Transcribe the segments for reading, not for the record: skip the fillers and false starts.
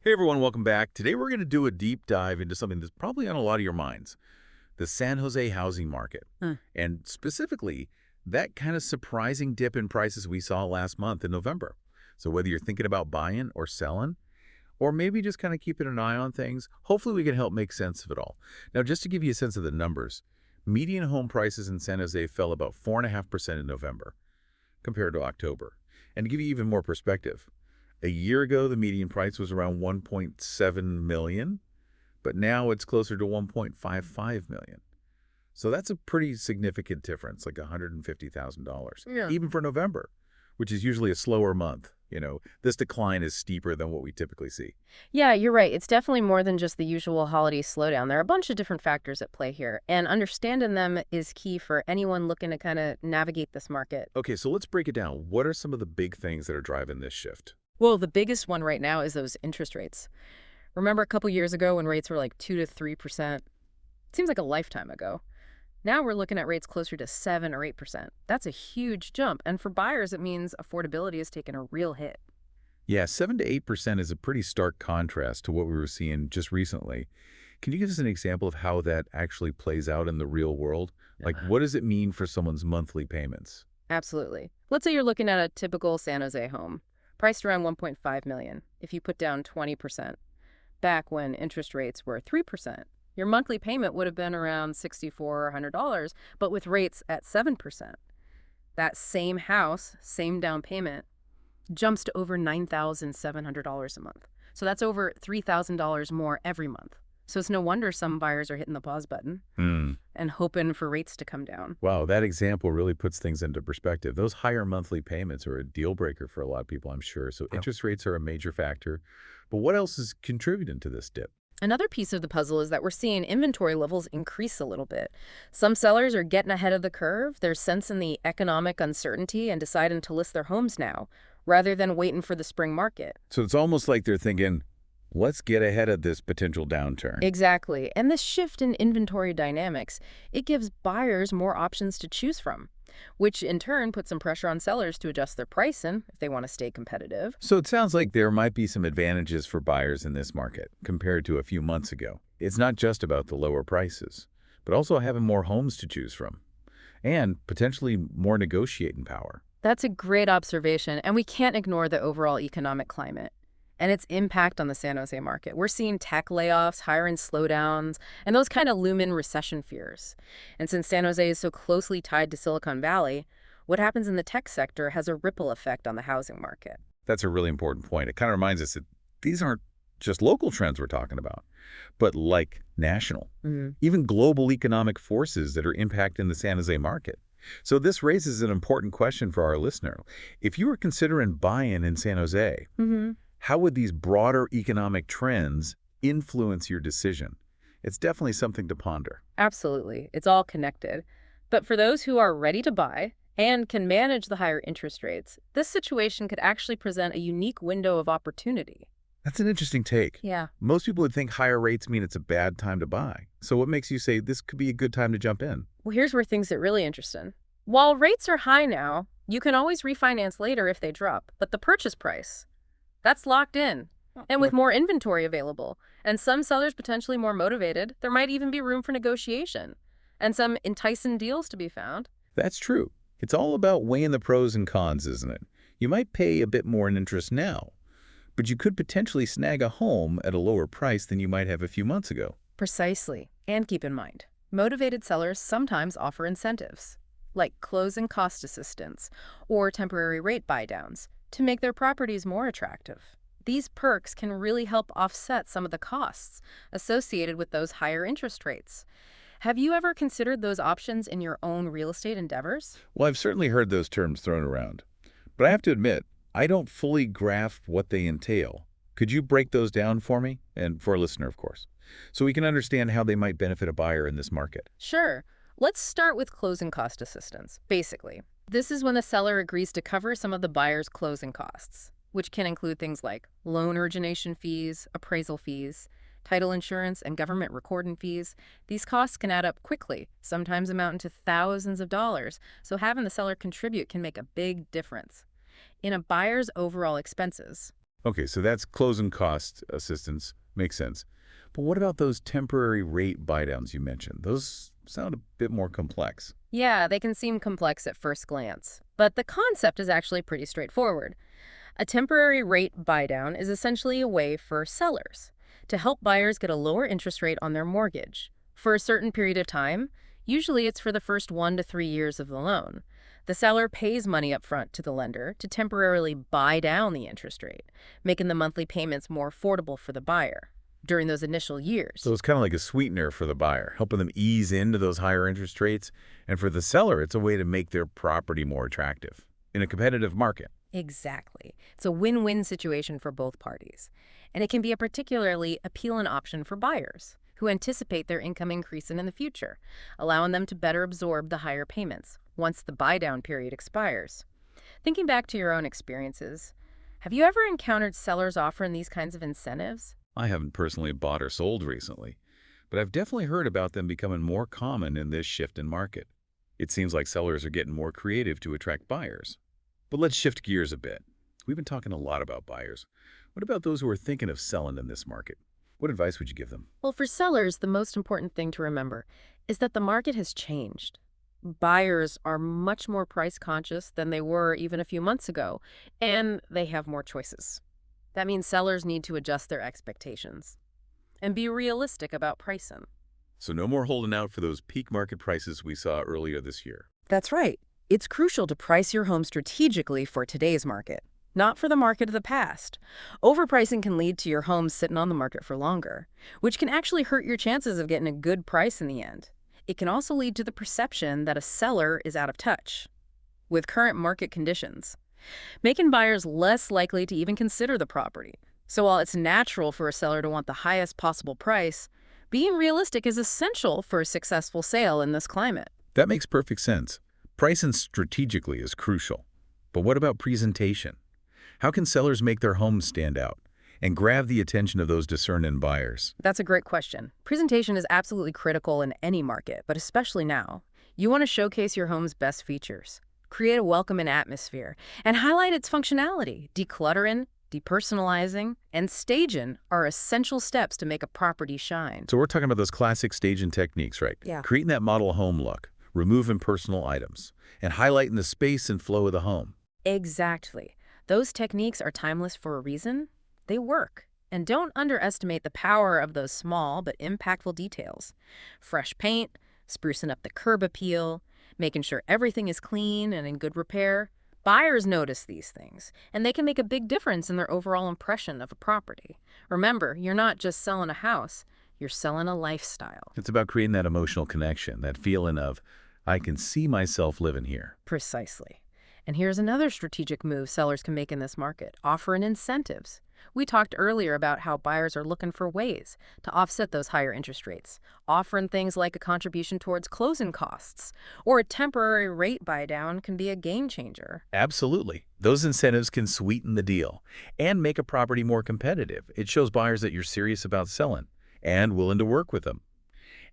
Hey everyone, welcome back. Today we're going to do a deep dive into something that's probably on a lot of your minds, the San Jose housing market. Huh. And specifically, that kind of surprising dip in prices we saw last month in November. So whether you're thinking about buying or selling, or maybe just kind of keeping an eye on things, hopefully we can help make sense of it all. Now, just to give you a sense of the numbers, median home prices in San Jose fell about 4.5% in November compared to October. And to give you even more perspective, a year ago, the median price was around 1.7 million, but now it's closer to 1.55 million. So that's a pretty significant difference, like $150,000, Yeah. even for November, which is usually a slower month. This decline is steeper than what we typically see. Yeah, you're right. It's definitely more than just the usual holiday slowdown. There are a bunch of different factors at play here, and understanding them is key for anyone looking to kind of navigate this market. Okay, so let's break it down. What are some of the big things that are driving this shift? Well, the biggest one right now is those interest rates. Remember a couple years ago when rates were like 2 to 3%? Seems like a lifetime ago. Now we're looking at rates closer to 7 or 8%. That's a huge jump, and for buyers it means affordability has taken a real hit. Yeah, 7 to 8% is a pretty stark contrast to what we were seeing just recently. Can you give us an example of how that actually plays out in the real world? Like, Yeah. what does it mean for someone's monthly payments? Absolutely. Let's say you're looking at a typical San Jose home, priced around 1.5 million if you put down 20%. Back when interest rates were 3%, your monthly payment would have been around $6,400, but with rates at 7%. That same house, same down payment, jumps to over $9,700 a month. So that's over $3,000 more every month. So it's no wonder some buyers are hitting the pause button Hmm. and hoping for rates to come down. Wow, that example really puts things into perspective. Those higher monthly payments are a deal breaker for a lot of people, I'm sure. So interest rates are a major factor. But what else is contributing to this dip? Another piece of the puzzle is that we're seeing inventory levels increase a little bit. Some sellers are getting ahead of the curve. They're sensing the economic uncertainty and deciding to list their homes now, rather than waiting for the spring market. So it's almost like they're thinking, let's get ahead of this potential downturn. Exactly. And this shift in inventory dynamics, it gives buyers more options to choose from, which in turn puts some pressure on sellers to adjust their pricing if they want to stay competitive. So it sounds like there might be some advantages for buyers in this market compared to a few months ago. It's not just about the lower prices, but also having more homes to choose from and potentially more negotiating power. That's a great observation, and we can't ignore the overall economic climate and its impact on the San Jose market. We're seeing tech layoffs, hiring slowdowns, and those kind of loom in recession fears. And since San Jose is so closely tied to Silicon Valley, what happens in the tech sector has a ripple effect on the housing market. That's a really important point. It kind of reminds us that these aren't just local trends we're talking about, but like national, even global economic forces that are impacting the San Jose market. So this raises an important question for our listener. If you were considering buying in San Jose, Mm-hmm. how would these broader economic trends influence your decision? It's definitely something to ponder. Absolutely. It's all connected. But for those who are ready to buy and can manage the higher interest rates, this situation could actually present a unique window of opportunity. That's an interesting take. Yeah. Most people would think higher rates mean it's a bad time to buy. So what makes you say this could be a good time to jump in? Well, here's where things get really interesting. While rates are high now, you can always refinance later if they drop, but the purchase price, that's locked in. And with more inventory available, and some sellers potentially more motivated, there might even be room for negotiation and some enticing deals to be found. That's true. It's all about weighing the pros and cons, isn't it? You might pay a bit more in interest now, but you could potentially snag a home at a lower price than you might have a few months ago. Precisely. And keep in mind, motivated sellers sometimes offer incentives, like closing cost assistance or temporary rate buydowns, to make their properties more attractive. These perks can really help offset some of the costs associated with those higher interest rates. Have you ever considered those options in your own real estate endeavors? Well, I've certainly heard those terms thrown around, but I have to admit, I don't fully grasp what they entail. Could you break those down for me? And for a listener, of course, so we can understand how they might benefit a buyer in this market. Sure. Let's start with closing cost assistance. Basically, this is when the seller agrees to cover some of the buyer's closing costs, which can include things like loan origination fees, appraisal fees, title insurance, and government recording fees. These costs can add up quickly, sometimes amounting to thousands of dollars, so having the seller contribute can make a big difference in a buyer's overall expenses. Okay, so that's closing cost assistance. Makes sense. But what about those temporary rate buydowns you mentioned? Those sound a bit more complex. Yeah, they can seem complex at first glance, but the concept is actually pretty straightforward. A temporary rate buydown is essentially a way for sellers to help buyers get a lower interest rate on their mortgage for a certain period of time. Usually it's for the first 1 to 3 years of the loan. The seller pays money up front to the lender to temporarily buy down the interest rate, making the monthly payments more affordable for the buyer during those initial So years. it's kind of like a sweetener for the buyer, helping them ease into those higher interest rates. And for the seller, it's a way to make their property more attractive in a competitive market. Exactly. It's a win-win situation for both parties. And it can be a particularly appealing option for buyers who anticipate their income increasing in the future, allowing them to better absorb the higher payments once the buy-down period expires. Thinking back to your own experiences, have you ever encountered sellers offering these kinds of incentives? I haven't personally bought or sold recently, but I've definitely heard about them becoming more common in this shift in market. It seems like sellers are getting more creative to attract buyers. But let's shift gears a bit. We've been talking a lot about buyers. What about those who are thinking of selling in this market? What advice would you give them? Well, for sellers, the most important thing to remember is that the market has changed. Buyers are much more price conscious than they were even a few months ago, and they have more choices. That means sellers need to adjust their expectations and be realistic about pricing. So no more holding out for those peak market prices we saw earlier this year. That's right. It's crucial to price your home strategically for today's market, not for the market of the past. Overpricing can lead to your home sitting on the market for longer, which can actually hurt your chances of getting a good price in the end. It can also lead to the perception that a seller is out of touch with current market conditions, making buyers less likely to even consider the property. So while it's natural for a seller to want the highest possible price, being realistic is essential for a successful sale in this climate. That makes perfect sense. Pricing strategically is crucial. But what about presentation? How can sellers make their homes stand out and grab the attention of those discerning buyers? That's a great question. Presentation is absolutely critical in any market, but especially now. You want to showcase your home's best features, create a welcoming atmosphere, and highlight its functionality. Decluttering, depersonalizing, and staging are essential steps to make a property shine. So we're talking about those classic staging techniques, right? Yeah. Creating that model home look, removing personal items, and highlighting the space and flow of the home. Exactly. Those techniques are timeless for a reason. They work. And don't underestimate the power of those small but impactful details. Fresh paint, sprucing up the curb appeal, making sure everything is clean and in good repair. Buyers notice these things, and they can make a big difference in their overall impression of a property. Remember, you're not just selling a house, you're selling a lifestyle. It's about creating that emotional connection, that feeling of, I can see myself living here. Precisely. And here's another strategic move sellers can make in this market, offering incentives. We talked earlier about how buyers are looking for ways to offset those higher interest rates, offering things like a contribution towards closing costs, or a temporary rate buy-down can be a game changer. Absolutely. Those incentives can sweeten the deal and make a property more competitive. It shows buyers that you're serious about selling and willing to work with them.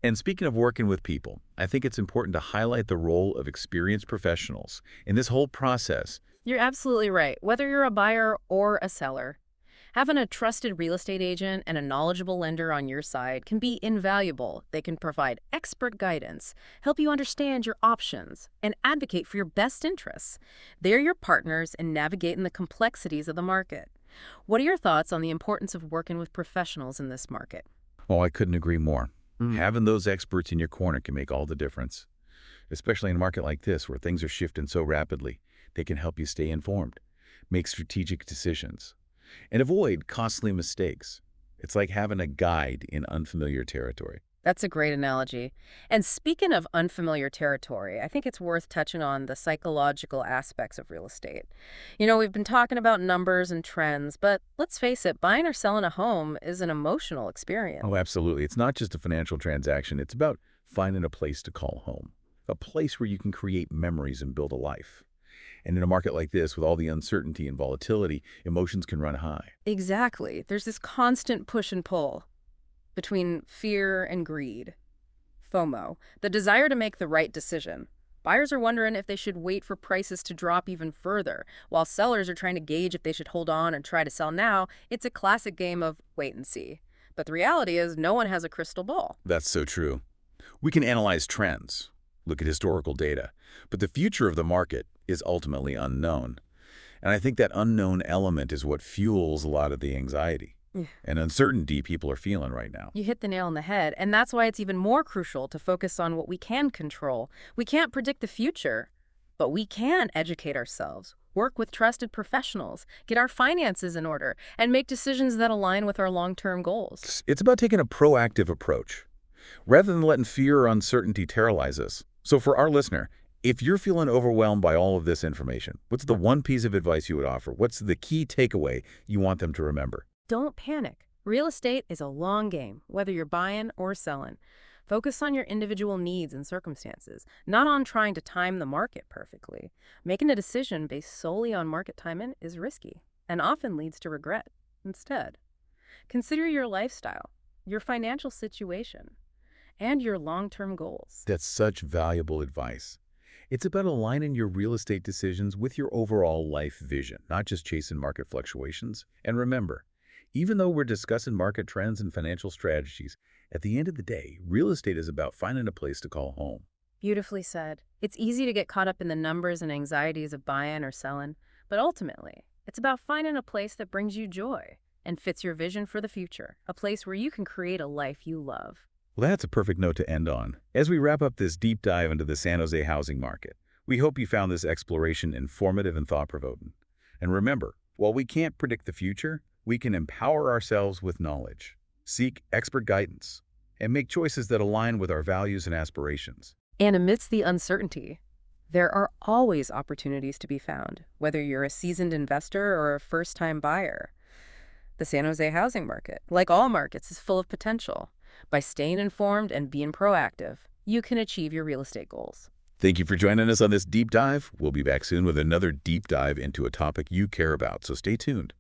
And speaking of working with people, I think it's important to highlight the role of experienced professionals in this whole process. You're absolutely right. Whether you're a buyer or a seller, having a trusted real estate agent and a knowledgeable lender on your side can be invaluable. They can provide expert guidance, help you understand your options, and advocate for your best interests. They're your partners in navigating the complexities of the market. What are your thoughts on the importance of working with professionals in this market? Oh, I couldn't agree more. Having those experts in your corner can make all the difference, especially in a market like this where things are shifting so rapidly. They can help you stay informed, make strategic decisions, and avoid costly mistakes. It's like having a guide in unfamiliar territory. That's a great analogy. And speaking of unfamiliar territory, I think it's worth touching on the psychological aspects of real estate. We've been talking about numbers and trends, but let's face it, buying or selling a home is an emotional experience. Oh, absolutely. It's not just a financial transaction. It's about finding a place to call home, a place where you can create memories and build a life. And in a market like this, with all the uncertainty and volatility, emotions can run high. Exactly. There's this constant push and pull between fear and greed, FOMO, the desire to make the right decision, Buyers are wondering if they should wait for prices to drop even further, while sellers are trying to gauge if they should hold on and try to sell now. It's a classic game of wait and see. But the reality is no one has a crystal ball. That's so true. We can analyze trends, look at historical data, but the future of the market is ultimately unknown. And I think that unknown element is what fuels a lot of the anxiety Yeah. and uncertainty people are feeling right now. You hit the nail on the head, and that's why it's even more crucial to focus on what we can control. We can't predict the future, but we can educate ourselves, work with trusted professionals, get our finances in order, and make decisions that align with our long-term goals. It's about taking a proactive approach, rather than letting fear or uncertainty terrorize us. So for our listener, if you're feeling overwhelmed by all of this information, what's the one piece of advice you would offer? What's the key takeaway you want them to remember? Don't panic. Real estate is a long game, whether you're buying or selling. Focus on your individual needs and circumstances, not on trying to time the market perfectly. Making a decision based solely on market timing is risky and often leads to regret. Instead, consider your lifestyle, your financial situation, and your long-term goals. That's such valuable advice. It's about aligning your real estate decisions with your overall life vision, not just chasing market fluctuations. And remember, even though we're discussing market trends and financial strategies, at the end of the day, real estate is about finding a place to call home. Beautifully said. It's easy to get caught up in the numbers and anxieties of buying or selling, but ultimately, it's about finding a place that brings you joy and fits your vision for the future, a place where you can create a life you love. Well, that's a perfect note to end on. As we wrap up this deep dive into the San Jose housing market, we hope you found this exploration informative and thought-provoking. And remember, while we can't predict the future, we can empower ourselves with knowledge, seek expert guidance, and make choices that align with our values and aspirations. And amidst the uncertainty, there are always opportunities to be found, whether you're a seasoned investor or a first-time buyer. The San Jose housing market, like all markets, is full of potential. By staying informed and being proactive, you can achieve your real estate goals. Thank you for joining us on this deep dive. We'll be back soon with another deep dive into a topic you care about, so stay tuned.